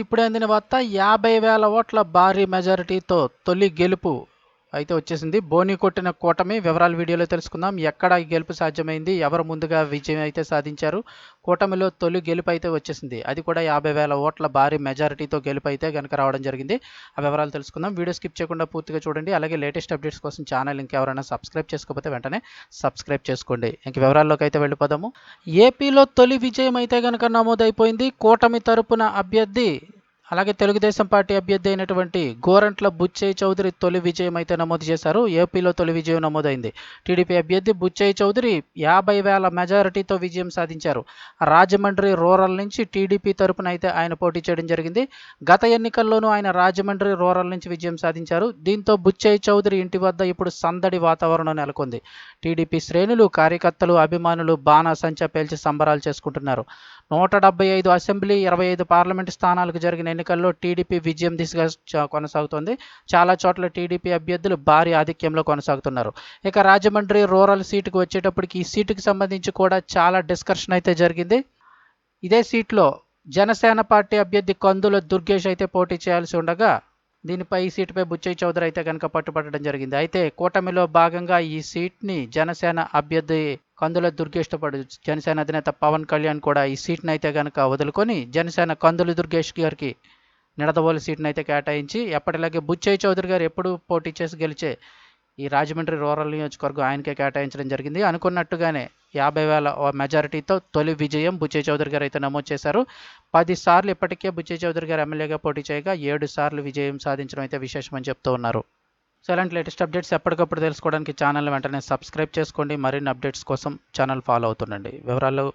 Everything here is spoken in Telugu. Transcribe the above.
ఇప్పుడే అందిన వార్త 50,000 ఓట్ల భారీ మెజారిటీతో తొలి గెలుపు అయితే వచ్చేసింది. బోని కొట్టిన కూటమి వివరాలు వీడియోలో తెలుసుకుందాం. ఎక్కడ ఈ గెలుపు సాధ్యమైంది, ఎవరు ముందుగా విజయం అయితే సాధించారు, కూటమిలో తొలి గెలుపు అయితే వచ్చేసింది. అది కూడా 50,000 ఓట్ల భారీ మెజారిటీతో గెలుపు అయితే కనుక రావడం జరిగింది. ఆ వివరాలు తెలుసుకుందాం. వీడియో స్కిప్ చేయకుండా పూర్తిగా చూడండి. అలాగే లేటెస్ట్ అప్డేట్స్ కోసం ఛానల్ ఇంకెవరైనా సబ్స్క్రైబ్ చేసుకోకపోతే వెంటనే సబ్స్క్రైబ్ చేసుకోండి. ఇంక వివరాల్లోకి అయితే వెళ్ళిపోదాము. ఏపీలో తొలి విజయం అయితే కనుక నమోదైపోయింది. కూటమి తరపున అభ్యర్థి అలాగే తెలుగుదేశం పార్టీ అభ్యర్థి అయినటువంటి గోరంట్ల బుచ్చయ్య చౌదరి తొలి విజయం అయితే నమోదు చేశారు. ఏపీలో తొలి విజయం నమోదైంది. టీడీపీ అభ్యర్థి బుచ్చయ్య చౌదరి 50,000 మెజారిటీతో విజయం సాధించారు. రాజమండ్రి రూరల్ నుంచి టీడీపీ తరపున అయితే ఆయన పోటీ చేయడం జరిగింది. గత ఎన్నికల్లోనూ ఆయన రాజమండ్రి రూరల్ నుంచి విజయం సాధించారు. దీంతో బుచ్చయ్య చౌదరి ఇంటి వద్ద ఇప్పుడు సందడి వాతావరణం నెలకొంది. టీడీపీ శ్రేణులు, కార్యకర్తలు, అభిమానులు బాణాసంచా పేల్చి సంబరాలు చేసుకుంటున్నారు. 175 అసెంబ్లీ, 25 పార్లమెంటు స్థానాలకు జరిగిన ఎన్నికల్లో టీడీపీ విజయం దిశగా కొనసాగుతోంది. చాలా చోట్ల టీడీపీ అభ్యర్థులు భారీ ఆధిక్యంలో కొనసాగుతున్నారు. ఇక రాజమండ్రి రూరల్ సీటుకు వచ్చేటప్పటికి ఈ సీటుకు సంబంధించి కూడా చాలా డిస్కషన్ అయితే జరిగింది. ఇదే సీట్లో జనసేన పార్టీ అభ్యర్థి కందుల దుర్గేష్ అయితే పోటీ చేయాల్సి ఉండగా దీనిపై ఈ సీటుపై బుచ్చయ్య చౌదరి అయితే కనుక పట్టుపట్టడం జరిగింది. అయితే కూటమిలో భాగంగా ఈ సీట్ని జనసేన అభ్యర్థి కందుల దుర్గేష్తో పాటు జనసేన అధినేత పవన్ కళ్యాణ్ కూడా ఈ సీట్ని అయితే కనుక వదులుకొని జనసేన కందుల దుర్గేష్ గారికి నిడదవోలు సీట్ని అయితే కేటాయించి ఎప్పటిలాగే బుచ్చయ్య చౌదరి గారు ఎప్పుడు పోటీ చేసి గెలిచే ఈ రాజమండ్రి రూరల్ నియోజకవర్గం ఆయనకే కేటాయించడం జరిగింది. అనుకున్నట్టుగానే 50,000 మెజారిటీతో తొలి విజయం బుచ్చయ్య చౌదరి గారు అయితే నమోదు చేశారు. 10 సార్లు ఇప్పటికే బుచ్చయ్య చౌదరి గారు ఎమ్మెల్యేగా పోటీ చేయగా 7 సార్లు విజయం సాధించడం అయితే విశేషమని చెప్తూ ఉన్నారు. సో ఇలాంటి లేటెస్ట్ అప్డేట్స్ ఎప్పటికప్పుడు తెలుసుకోవడానికి ఛానల్ వెంటనే సబ్స్క్రైబ్ చేసుకోండి. మరిన్ని అప్డేట్స్ కోసం ఛానల్ ఫాలో అవుతుండండి. వివరాలు